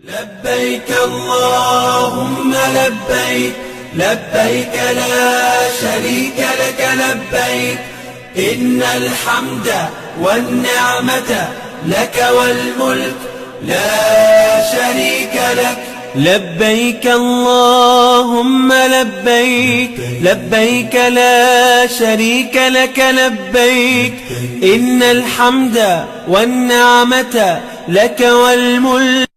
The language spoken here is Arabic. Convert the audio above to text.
لبيك اللهم لبيك لبيك لا شريك لك لبيك إن الحمد والنعمة لك والملك لا شريك لك. لبيك اللهم لبيك لبيك لا شريك لك لبيك إن الحمد والنعمة لك والملك